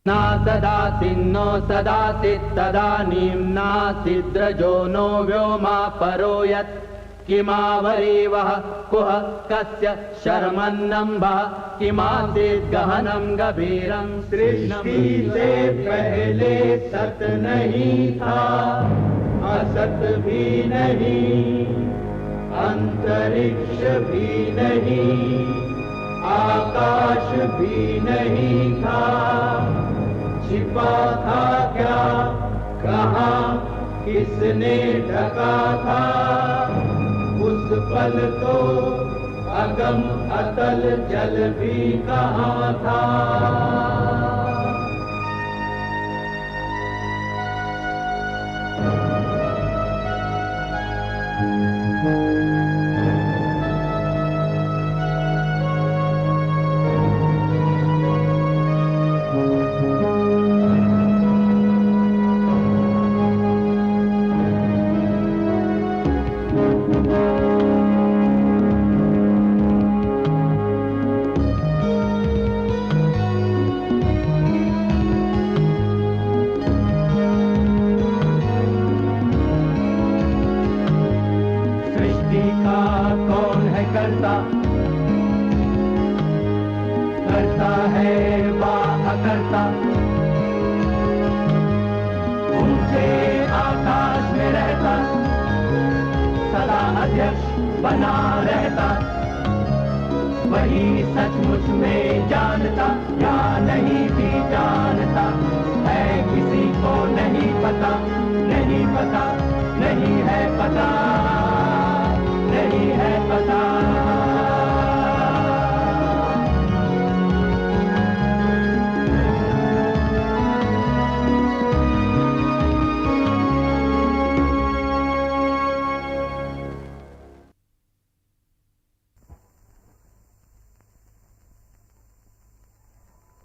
न सदासिन्नो सदासित् तदानीं नासिद्रजो नो व्योमा परो यत् किमावरीवः कुह कस्य शर्मन्नम्भः किमासीत् गहनं गभीरं सृष्टि से पहले सत नहीं था, असत भी नहीं, अंतरिक्ष भी नहीं, आकाश भी नहीं था। छिपा था क्या, कहाँ, किसने ढका था? उस पल तो अगम अतल जल भी कहाँ था। करता है वाह करता, ऊंचे आकाश में रहता, सदा अध्यक्ष बना रहता। वही सचमुच में जानता या नहीं भी जानता है, किसी को नहीं पता, नहीं पता, नहीं है पता, नहीं है पता।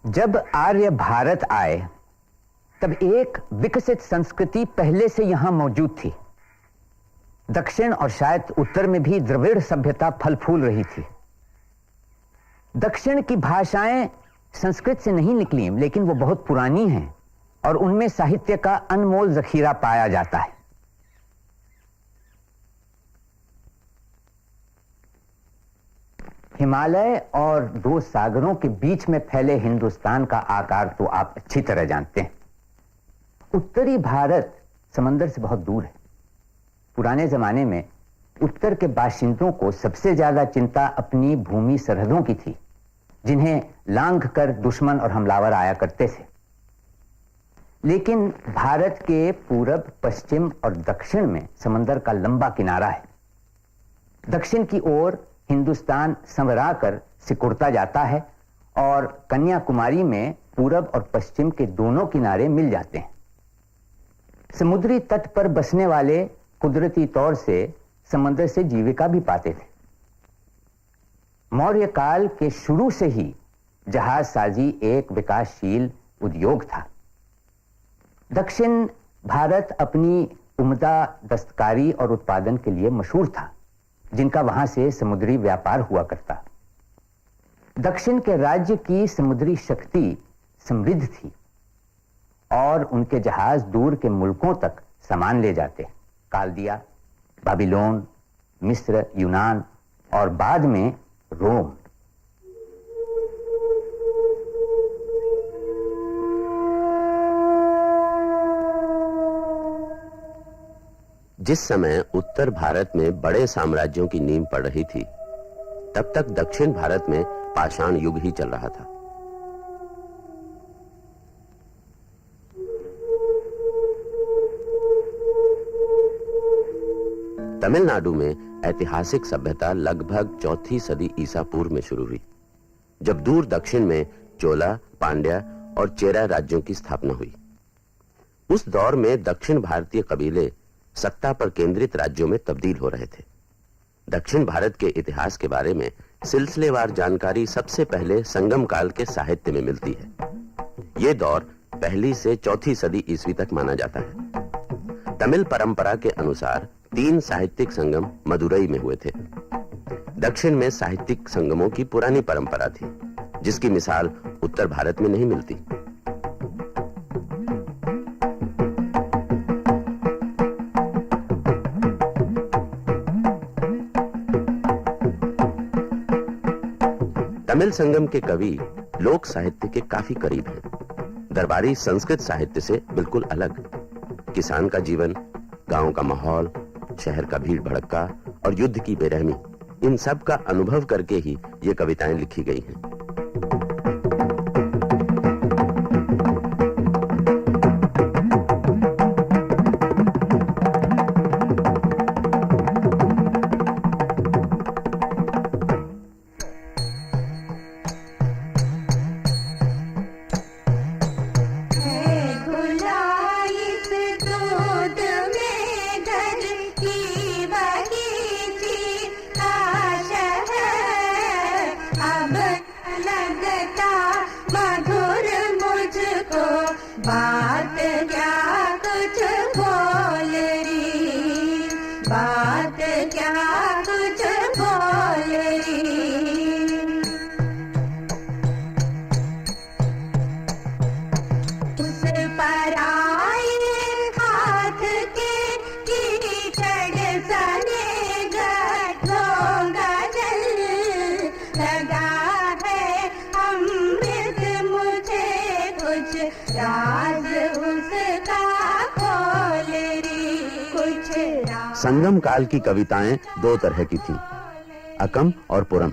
जब आर्य भारत आए तब एक विकसित संस्कृति पहले से यहां मौजूद थी। दक्षिण और शायद उत्तर में भी द्रविड़ सभ्यता फल फूल रही थी। दक्षिण की भाषाएं संस्कृत से नहीं निकली, लेकिन वो बहुत पुरानी हैं और उनमें साहित्य का अनमोल जखीरा पाया जाता है। हिमालय और दो सागरों के बीच में फैले हिंदुस्तान का आकार तो आप अच्छी तरह जानते हैं। उत्तरी भारत समंदर से बहुत दूर है। पुराने जमाने में उत्तर के बाशिंदों को सबसे ज्यादा चिंता अपनी भूमि सरहदों की थी, जिन्हें लांघ कर दुश्मन और हमलावर आया करते थे। लेकिन भारत के पूरब, पश्चिम और दक्षिण में समंदर का लंबा किनारा है। दक्षिण की ओर हिंदुस्तान संवरा कर सिकुड़ता जाता है और कन्याकुमारी में पूरब और पश्चिम के दोनों किनारे मिल जाते हैं। समुद्री तट पर बसने वाले कुदरती तौर से समंदर से जीविका भी पाते थे। मौर्य काल के शुरू से ही जहाजसाजी एक विकासशील उद्योग था। दक्षिण भारत अपनी उम्दा दस्तकारी और उत्पादन के लिए मशहूर था, जिनका वहां से समुद्री व्यापार हुआ करता। दक्षिण के राज्य की समुद्री शक्ति समृद्ध थी और उनके जहाज दूर के मुल्कों तक सामान ले जाते। काल्दिया, बाबिलोन, मिस्र, यूनान और बाद में रोम। जिस समय उत्तर भारत में बड़े साम्राज्यों की नींव पड़ रही थी, तब तक दक्षिण भारत में पाषाण युग ही चल रहा था। तमिलनाडु में ऐतिहासिक सभ्यता लगभग चौथी सदी ईसा पूर्व में शुरू हुई, जब दूर दक्षिण में चोला, पांड्या और चेरा राज्यों की स्थापना हुई। उस दौर में दक्षिण भारतीय कबीले सत्ता पर केंद्रित राज्यों में तब्दील हो रहे थे। दक्षिण भारत के इतिहास के बारे में सिलसिलेवार जानकारी सबसे पहले संगम काल के साहित्य में मिलती है। यह दौर पहली से चौथी सदी ईस्वी तक माना जाता है। तमिल परंपरा के अनुसार 3 साहित्यिक संगम मदुरई में हुए थे। दक्षिण में साहित्यिक संगमों की पुरानी परंपरा थी, जिसकी मिसाल उत्तर भारत में नहीं मिलती। तमिल संगम के कवि लोक साहित्य के काफी करीब हैं। दरबारी संस्कृत साहित्य से बिल्कुल अलग। किसान का जीवन, गांव का माहौल, शहर का भीड़ भड़क्का और युद्ध की बेरहमी, इन सब का अनुभव करके ही ये कविताएं लिखी गई हैं। संगम काल की कविताएं दो तरह की थीं, अकम और पुरम।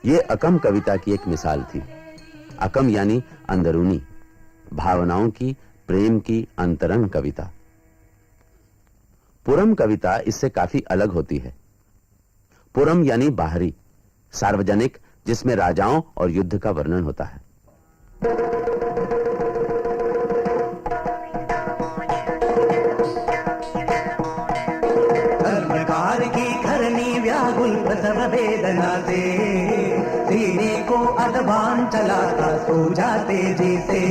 ये अकम कविता की एक मिसाल थी। अकम यानी अंदरूनी, भावनाओं की, प्रेम की अंतरंग कविता। पुरम कविता इससे काफी अलग होती है। पुरम यानी बाहरी, सार्वजनिक, जिसमें राजाओं और युद्ध का वर्णन होता है। प्रसव वेदना से सीने को अदबान चलाता सो जाते जैसे,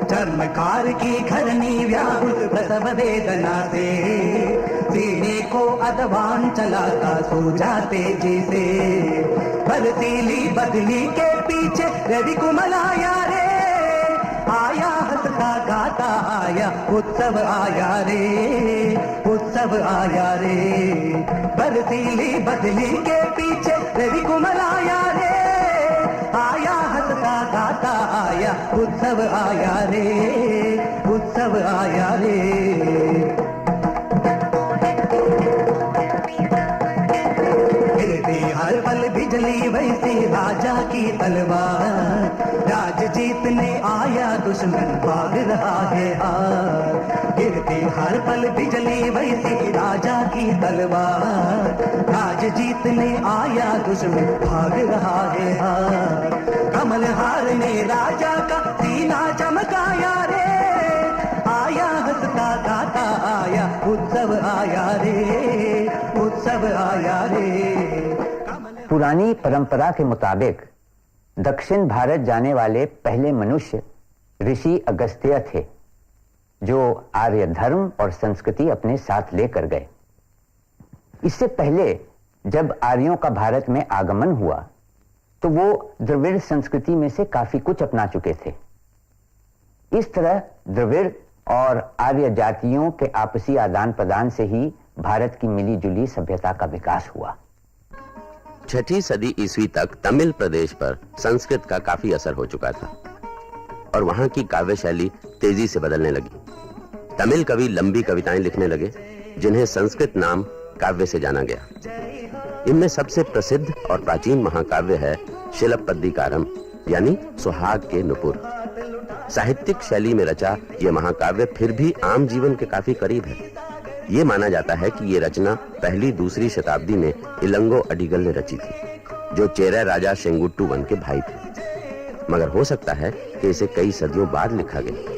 चर्मकार की खरनी व्याकुल प्रसव वेदना से सीने को अदबान चलाता सो जाते जैसे, बरसीली बदली के पीछे रवि कुमल आया रे, आया हंसता गाता आया उत्सव आया रे, उत्सव आया रे। बरसीली बदली के पीछे रवि कुमल आया रे, आया हंसता गाता आया उत्सव आया रे, उत्सव आया रे। गिरती हर पल बिजली वैसी राजा की तलवार, राज जीतने आया दुश्मन भाग रहा है हार। गिरती हर पल बिजली वैसी राजा की तलवार, राज जीतने आया दुश्मन भाग रहा है हार। कमल हार ने राजा का सीना चमकाया रे, आया हंसता गाता आया उत्सव आया रे, उत्सव आया रे। पुरानी परंपरा के मुताबिक दक्षिण भारत जाने वाले पहले मनुष्य ऋषि अगस्त्य थे, जो आर्य धर्म और संस्कृति अपने साथ लेकर गए। इससे पहले जब आर्यों का भारत में आगमन हुआ तो वो द्रविड़ संस्कृति में से काफी कुछ अपना चुके थे। इस तरह द्रविड़ और आर्य जातियों के आपसी आदान प्रदान से ही भारत की मिली जुली सभ्यता का विकास हुआ। 6ठी सदी ईस्वी तक तमिल प्रदेश पर संस्कृत का काफी असर हो चुका था और वहां की काव्य शैली तेजी से बदलने लगी। तमिल कवि लंबी कविताएं लिखने लगे, जिन्हें संस्कृत नाम काव्य से जाना गया। इनमें सबसे प्रसिद्ध और प्राचीन महाकाव्य है शिलप्पदिकारम, यानी सुहाग के नुपुर। साहित्यिक शैली में रचा यह महाकाव्य फिर भी आम जीवन के काफी करीब है। ये माना जाता है कि ये रचना पहली दूसरी शताब्दी में इलंगो अडिगल ने रची थी, जो चेरा राजा शेंगुट्टू वन के भाई थे। मगर हो सकता है कि इसे कई सदियों बाद लिखा गया।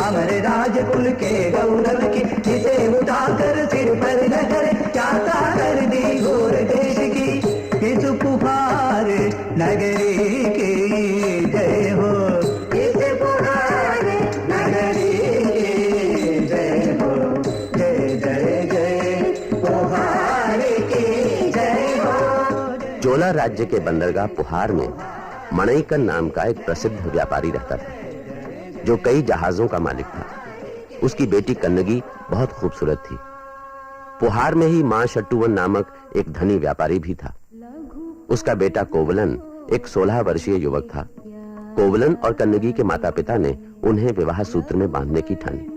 अमर राज कुल के गौरव की जिसे उठाकर सिर पर इस पुकार नगरी की जय हो, इस पुकार नगरी की जय हो, जय जय जय पुहार की जय हो। चोला राज्य के बंदरगाह पुहार में मणिकन नाम का एक प्रसिद्ध व्यापारी रहता था, जो कई जहाजों का मालिक था। उसकी बेटी कन्नगी बहुत खूबसूरत थी। पुहार में ही मां शट्टुवन नामक एक धनी व्यापारी भी था। उसका बेटा कोवलन एक 16 वर्षीय युवक था। कोवलन और कन्नगी के माता पिता ने उन्हें विवाह सूत्र में बांधने की ठानी।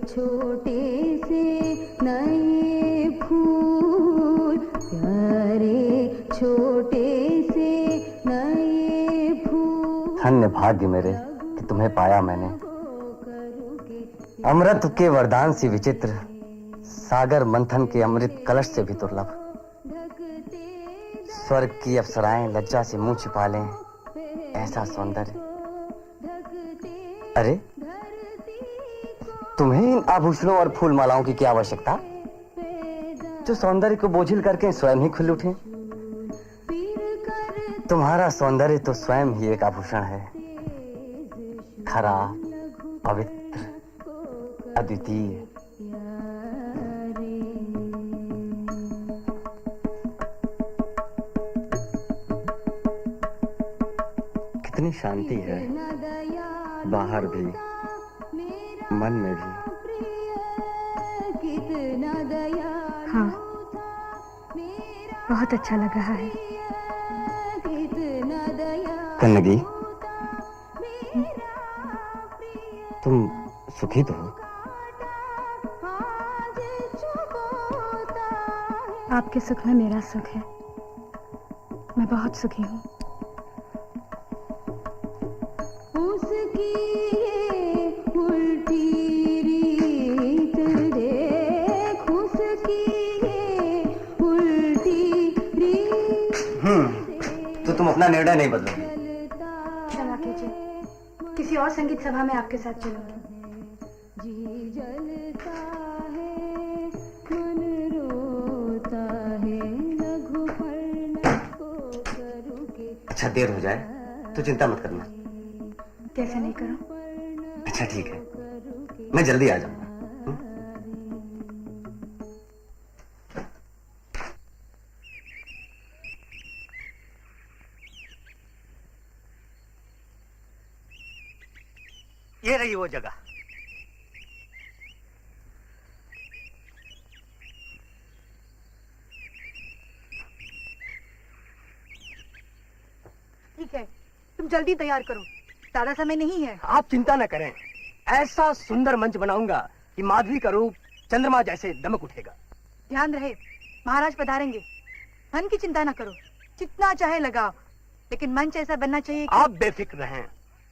छोटे से नए फूल, प्यारे छोटे से नए फूल। धन्य भाग्य मेरे कि तुम्हें पाया मैंने। अमृत के वरदान सी विचित्र, सागर मंथन के अमृत कलश से भी दुर्लभ। स्वर्ग की अप्सराएं लज्जा से मुंह छिपा लें, ऐसा सौंदर्य। अरे तुम्हें इन आभूषणों और फूल मालाओं की क्या आवश्यकता, जो सौंदर्य को बोझिल करके स्वयं ही खुल उठे। तुम्हारा सौंदर्य तो स्वयं ही एक आभूषण है, खरा, पवित्र, अद्वितीय। कितनी शांति है, बाहर भी मन में भी। हाँ, बहुत अच्छा लग रहा है। कन्नगी, तुम सुखी तो हो? आपके सुख में मेरा सुख है। मैं बहुत सुखी हूँ। उसकी ये उल्टी रीत देख, उसकी ये उल्टी रीत। तो तुम अपना निर्णय नहीं बदलोगी? क्षमा कीजिए, किसी और संगीत सभा में आपके साथ चलूंगी। जी जलता है, मन रोता है, रघुपर्ण को करूँ के। अच्छा, देर हो जाए तो चिंता मत करना। कैसे नहीं करूं? अच्छा ठीक है, मैं जल्दी आ जाऊंगा। ये रही वो जगह। ठीक है, तुम जल्दी तैयार करो, ज्यादा समय नहीं है। आप चिंता न करें, ऐसा सुंदर मंच बनाऊंगा कि माधवी का रूप चंद्रमा जैसे दमक उठेगा। ध्यान रहे, महाराज पधारेंगे। मन की चिंता न करो, जितना चाहे लगाओ, लेकिन मंच ऐसा बनना चाहिए कि... आप बेफिक्र रहें,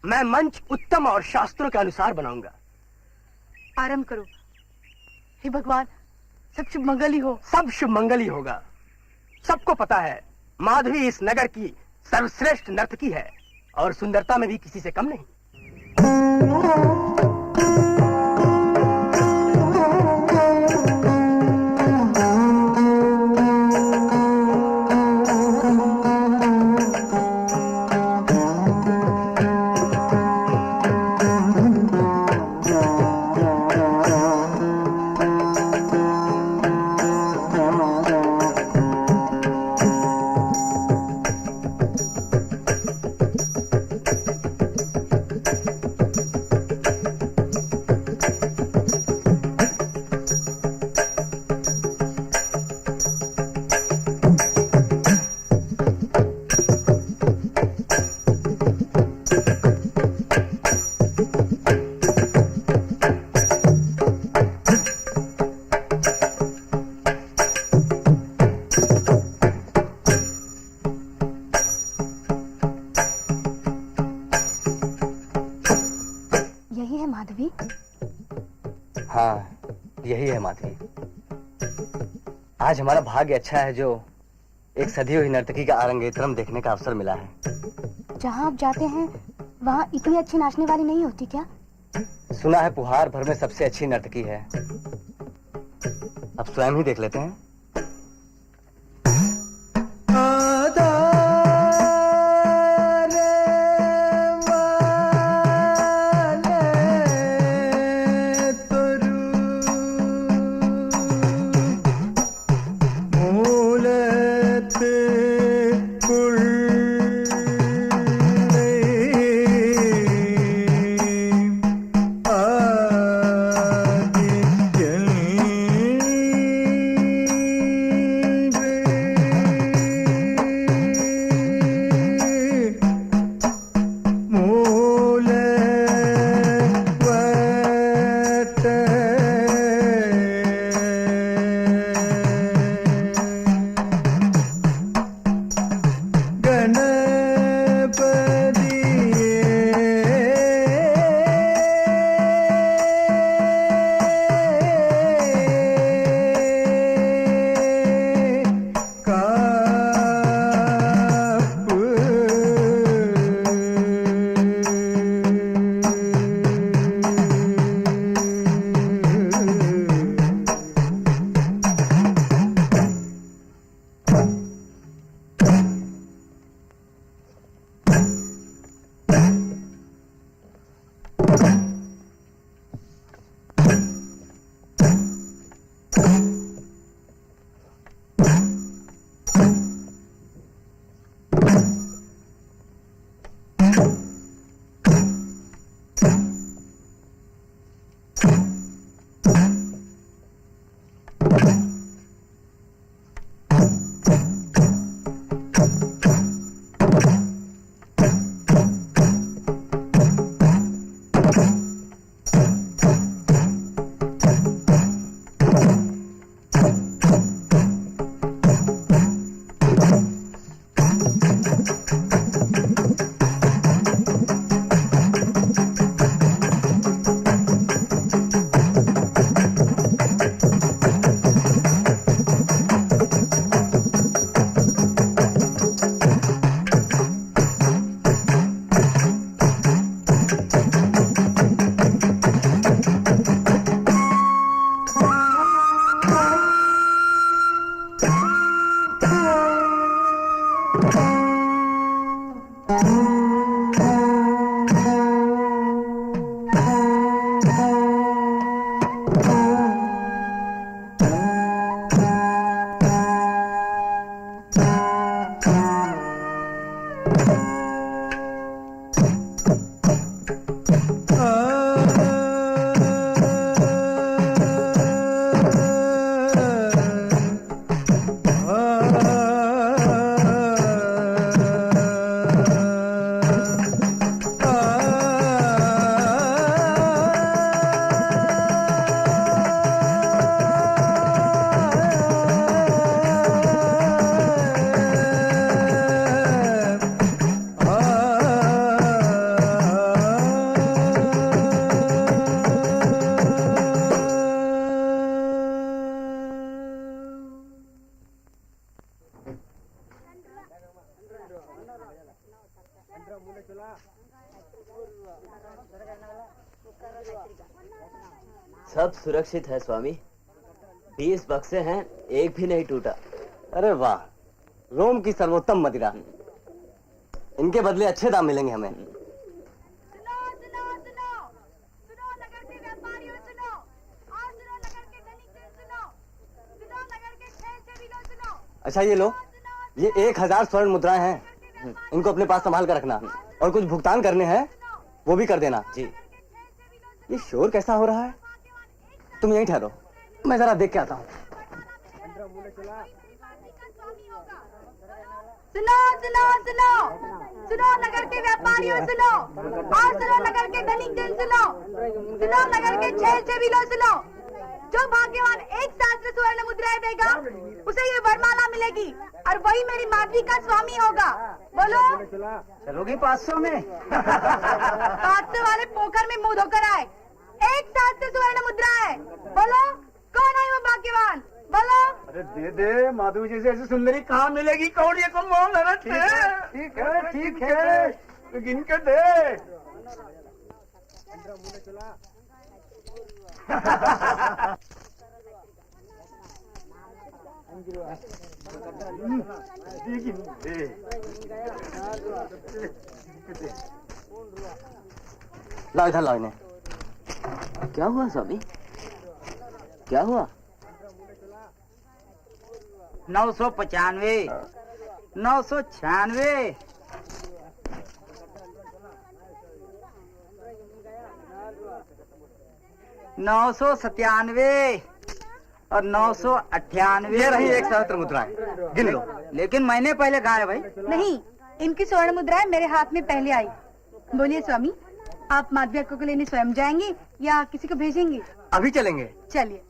मैं मंच उत्तम और शास्त्रों के अनुसार बनाऊंगा। आरंभ करो। हे भगवान, सब शुभ मंगल ही हो। सब शुभ मंगल ही होगा। सबको पता है माधवी इस नगर की सर्वश्रेष्ठ नर्तकी है और सुंदरता में भी किसी से कम नहीं। हाँ, यही है माधवी। आज हमारा भाग्य अच्छा है जो एक सदी हुई नर्तकी का आरंगेत्रम देखने का अवसर मिला है। जहाँ आप जाते हैं वहाँ इतनी अच्छी नाचने वाली नहीं होती क्या? सुना है पुहार भर में सबसे अच्छी नर्तकी है। अब स्वयं ही देख लेते हैं। सब सुरक्षित है स्वामी। 20 बक्से हैं, एक भी नहीं टूटा। अरे वाह, रोम की सर्वोत्तम मदिरा। इनके बदले अच्छे दाम मिलेंगे हमें। सुनो सुनो सुनो सुनो नगर के व्यापारियों सुनो, और सुनो नगर के धनिक सुनो, सुनो नगर के खेल से भी लो सुनो। अच्छा ये लो, ये 1000 स्वर्ण मुद्राएं हैं, इनको अपने पास संभाल कर रखना, और कुछ भुगतान करने हैं वो भी कर देना। जी। ये शोर कैसा हो रहा है? तुम यहीं ठहरो, मैं जरा देख के आता हूँ। सुनो सुनो सुनो सुनो नगर के व्यापारियों सुनो, और सुनो नगर के धनिक जन सुनो, सुनो नगर के छह से भी लो सुनो। जो भाग्यवान 1 सहस्त्र स्वर्ण मुद्राएं देगा उसे ये वरमाला मिलेगी, और वही मेरी माधवी का स्वामी होगा। बोलो, चलोगी 500 में? 500 वाले पोखर में मुंह धोकर आए। 1 सहस्त्र स्वर्ण मुद्राएं। बोलो, कौन है वो भाग्यवान? बोलो। अरे दे दे, माधवी जैसे ऐसी सुंदरी कहाँ मिलेगी? कौन ये को मोल ठीक है, ठीक है, गिन के दे। लाओ इधर लाओ इन्हें। क्या हुआ स्वामी? क्या हुआ? 995, 996, 997 और 998। ये रही एक सहस्त्र मुद्राएं, गिन लो। लेकिन मैंने पहले कहा है भाई। नहीं, इनकी स्वर्ण मुद्राएं मेरे हाथ में पहले आई। बोलिए स्वामी, आप माधवी अक्का को लेने स्वयं जाएंगे या किसी को भेजेंगे? अभी चलेंगे। चलिए।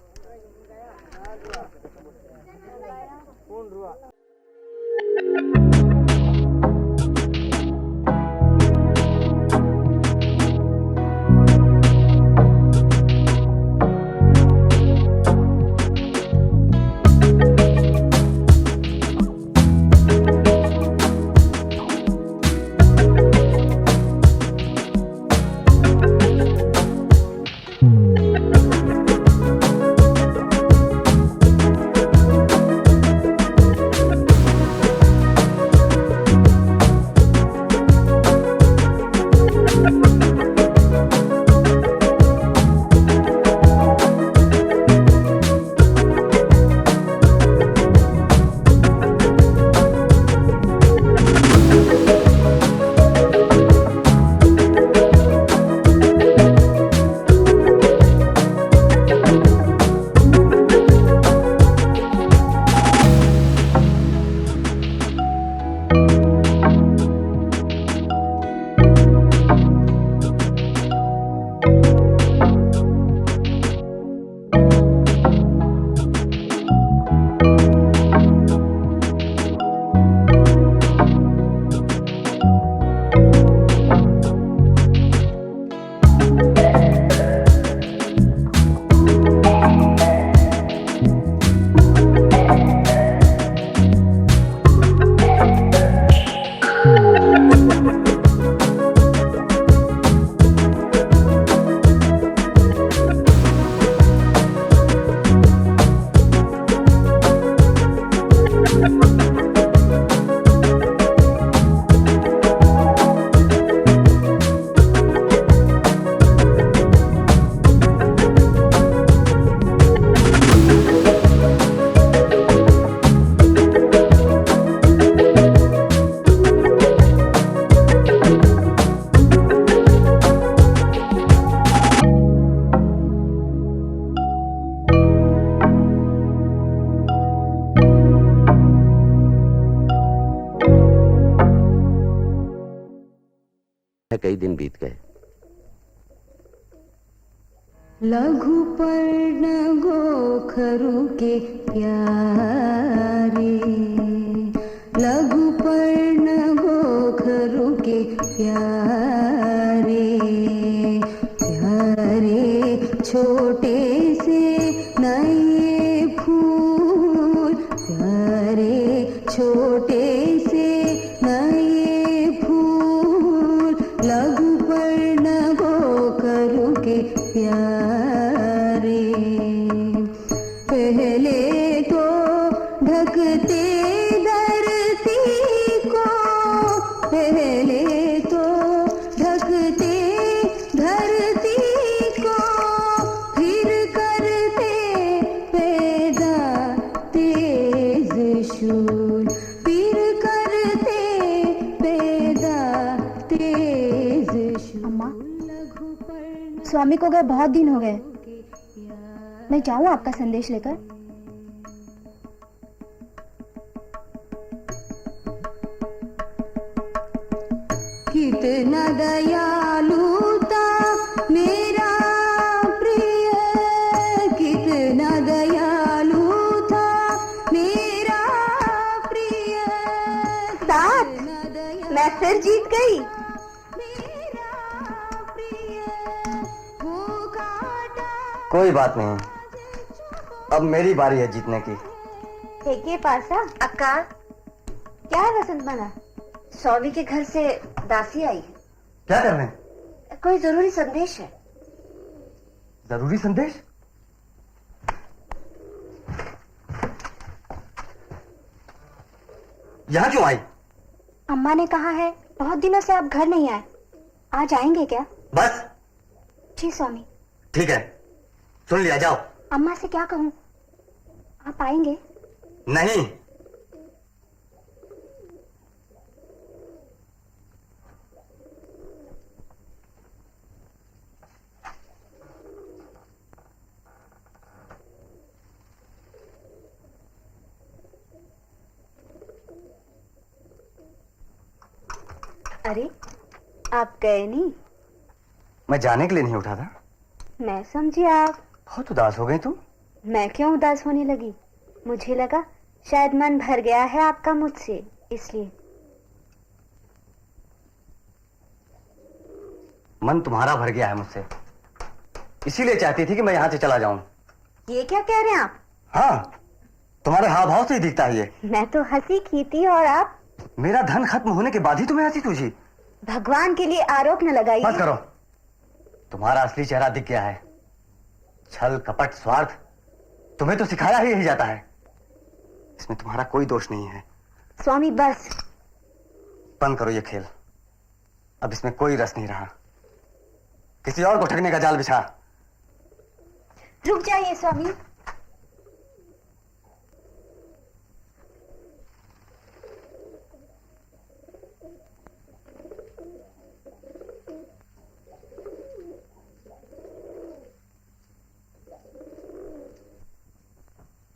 कई दिन बीत गए। लघु पर्ण गोखरु के प्यारे, लघु पर्ण गोखरु के प्यारे, प्यारे छोटे से नए फूल, प्यारे छोटे से नए फूल, लघु पर्ण गोखरु के प्यारे। पहले तो ढकते धरती को, पहले तो ढकते धरती को, फिर करते पैदा तेज शूल, फिर करते पैदा तेज शूल। अम्मा, स्वामी को गए बहुत दिन हो गए, मैं जाऊं आपका संदेश लेकर? कितना दयालु था मेरा प्रिय, कितना दयालु था मेरा प्रिय। साथ मैं फिर जीत गई। कोई बात नहीं, अब मेरी बारी है जीतने की। देखिए पासा अक्का, क्या है वसंत बना? स्वामी के घर से दासी आई है। क्या कर रहे हैं? कोई जरूरी संदेश है। जरूरी संदेश? यहाँ क्यों आई? अम्मा ने कहा है बहुत दिनों से आप घर नहीं आए, आज आएंगे क्या? बस जी स्वामी। ठीक है, सुन लिया, जाओ। अम्मा से क्या कहूँ, आप आएंगे? नहीं। अरे आप गए नहीं? मैं जाने के लिए नहीं उठा था। मैं समझी आप बहुत उदास हो गई तुम। मैं क्यों उदास होने लगी? मुझे लगा शायद मन भर गया है आपका मुझसे, इसलिए। मन तुम्हारा भर गया है मुझसे, इसीलिए चाहती थी कि मैं यहाँ से चला जाऊं। ये क्या कह रहे हैं आप? हाँ, तुम्हारे हाव भाव से ही दिखता है ये। मैं तो हंसी की थी और आप? मेरा धन खत्म होने के बाद ही तुम्हें हंसी सूझी। भगवान के लिए आरोप न लगाइए। बस करो, तुम्हारा असली चेहरा दिख गया है। छल कपट स्वार्थ तुम्हें तो सिखाया ही यही जाता है, इसमें तुम्हारा कोई दोष नहीं है। स्वामी बस बंद करो ये खेल, अब इसमें कोई रस नहीं रहा। किसी और को ठगने का जाल बिछा। रुक जाइए स्वामी।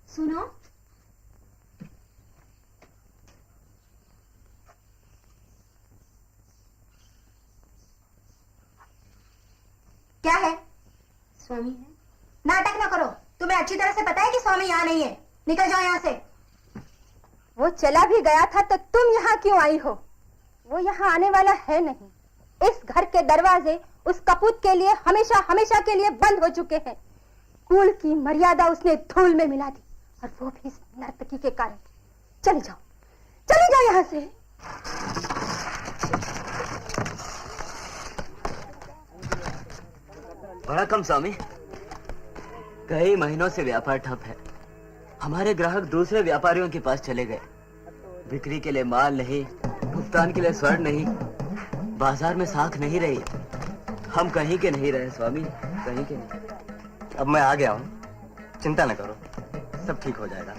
सुनो, क्या है? स्वामी है। नाटक ना करो, तुम्हें अच्छी तरह से पता है कि स्वामी यहाँ नहीं है। निकल जाओ यहाँ से। वो चला भी गया था तो तुम यहाँ क्यों आई हो? वो यहाँ आने वाला है नहीं। इस घर के दरवाजे उस कपूत के लिए हमेशा हमेशा के लिए बंद हो चुके हैं। कुल की मर्यादा उसने धूल में मिला दी, और वो भी इस नर्तकी के कारण। चले जाओ, चले जाओ यहाँ से। बड़ा कम स्वामी, कई महीनों से व्यापार ठप है। हमारे ग्राहक दूसरे व्यापारियों के पास चले गए। बिक्री के लिए माल नहीं, भुगतान के लिए स्वर्ण नहीं, बाजार में साख नहीं रही। हम कहीं के नहीं रहे स्वामी, कहीं के नहीं। अब मैं आ गया हूँ, चिंता न करो, सब ठीक हो जाएगा।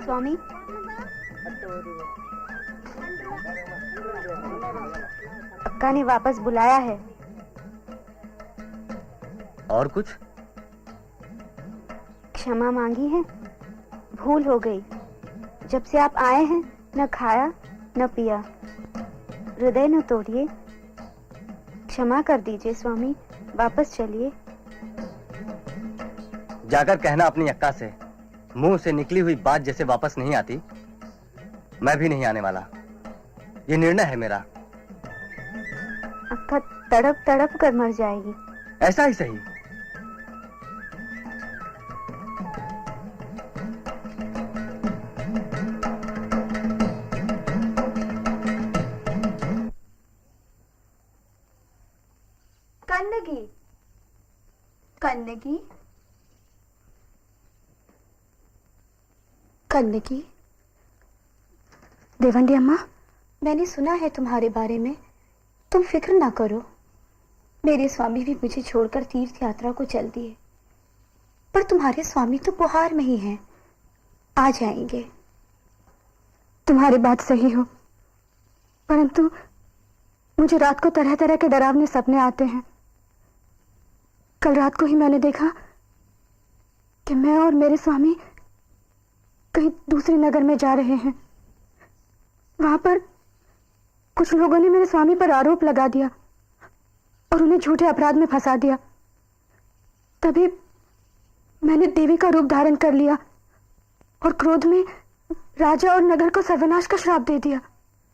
स्वामी, अक्का ने वापस बुलाया है। और कुछ? क्षमा मांगी है, भूल हो गई। जब से आप आए हैं न खाया न पिया। हृदय न तोड़िए, क्षमा कर दीजिए स्वामी, वापस चलिए। जाकर कहना अपनी अक्का से, मुंह से निकली हुई बात जैसे वापस नहीं आती, मैं भी नहीं आने वाला। ये निर्णय है मेरा। अक्का तड़प तड़प कर मर जाएगी। ऐसा ही सही। कन्नगी, कन्नगी, कन्नगी। देवंडी अम्मा, मैंने सुना है तुम्हारे बारे में। तुम फिक्र ना करो, मेरे स्वामी भी मुझे छोड़कर तीर्थ यात्रा को चल दिए। पर तुम्हारे स्वामी तो बुहार में ही हैं, आ जाएंगे। तुम्हारी बात सही हो, परंतु मुझे रात को तरह तरह के डरावने सपने आते हैं। कल रात को ही मैंने देखा कि मैं और मेरे स्वामी कहीं दूसरे नगर में जा रहे हैं। वहां पर कुछ लोगों ने मेरे स्वामी पर आरोप लगा दिया और उन्हें झूठे अपराध में फंसा दिया। तभी मैंने देवी का रूप धारण कर लिया और क्रोध में राजा और नगर को सर्वनाश का श्राप दे दिया।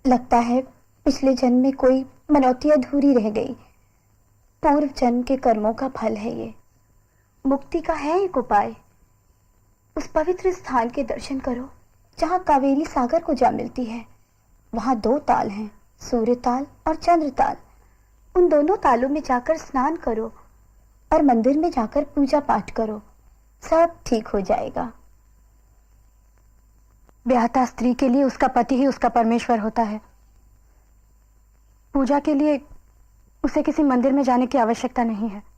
लगता है पिछले जन्म में कोई मनौती अधूरी रह गई। पूर्व जन्म के कर्मों का फल है ये। मुक्ति का है एक उपाय। उस पवित्र स्थान के दर्शन करो जहाँ कावेरी सागर को जा मिलती है। वहाँ 2 ताल हैं, सूर्य ताल और चंद्र ताल। उन दोनों तालों में जाकर स्नान करो और मंदिर में जाकर पूजा पाठ करो, सब ठीक हो जाएगा। ब्याहता स्त्री के लिए उसका पति ही उसका परमेश्वर होता है। पूजा के लिए उसे किसी मंदिर में जाने की आवश्यकता नहीं है।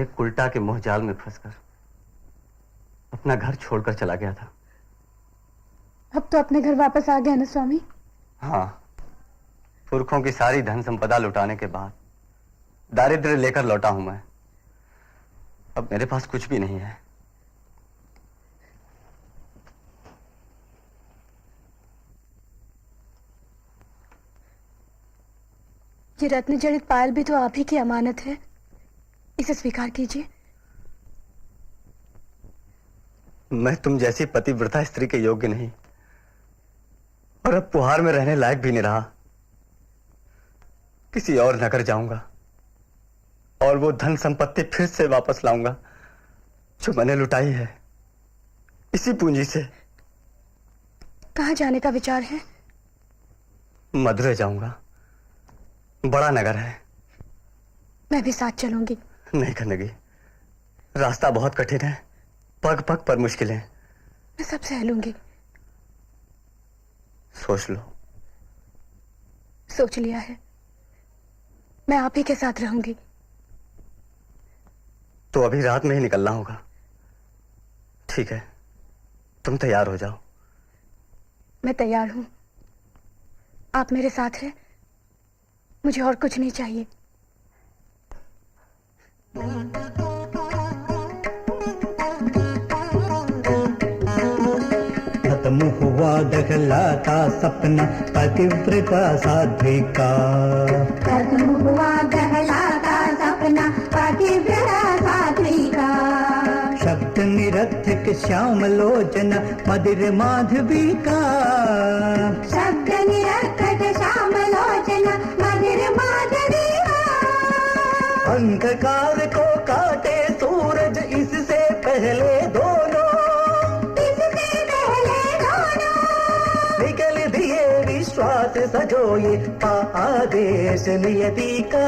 एक उल्टा के मोह जाल में फंसकर अपना घर छोड़कर चला गया था। अब तो अपने घर वापस आ गया ना स्वामी? हाँ, पुरखों की सारी धन संपदा लुटाने के बाद दारिद्र्य लेकर लौटा हूं मैं। अब मेरे पास कुछ भी नहीं है। ये रत्न जड़ित पायल भी तो आप ही की अमानत है, इसे स्वीकार कीजिए। मैं तुम जैसी पतिव्रता स्त्री के योग्य नहीं, और अब पुहार में रहने लायक भी नहीं रहा। किसी और नगर जाऊंगा और वो धन संपत्ति फिर से वापस लाऊंगा जो मैंने लुटाई है इसी पूंजी से। कहाँ जाने का विचार है? मदुरै जाऊंगा, बड़ा नगर है। मैं भी साथ चलूंगी। नहीं कन्नगी, रास्ता बहुत कठिन है, पग पग पर मुश्किलें। मैं सब सह लूंगी। सोच लो। सोच लिया है, मैं आप ही के साथ रहूंगी। तो अभी रात में ही निकलना होगा। ठीक है, तुम तैयार हो जाओ। मैं तैयार हूं। आप मेरे साथ हैं, मुझे और कुछ नहीं चाहिए। खत्म हुआ दखलाता सपना पतिव्रता साध्वी का। खत्म हुआ दहलाता सपना पतिव्रता साध्वी का। शब्द निरर्थक श्याम लोचन मदिर माधवी का। शब्द निरर्थक श्याम लोचन मदिर माधवी का। अंधकार को काटे सूरज इससे पहले दोनों। इससे पहले दोनों निकल दिए विश्वास सजो ये आदेश नियति का।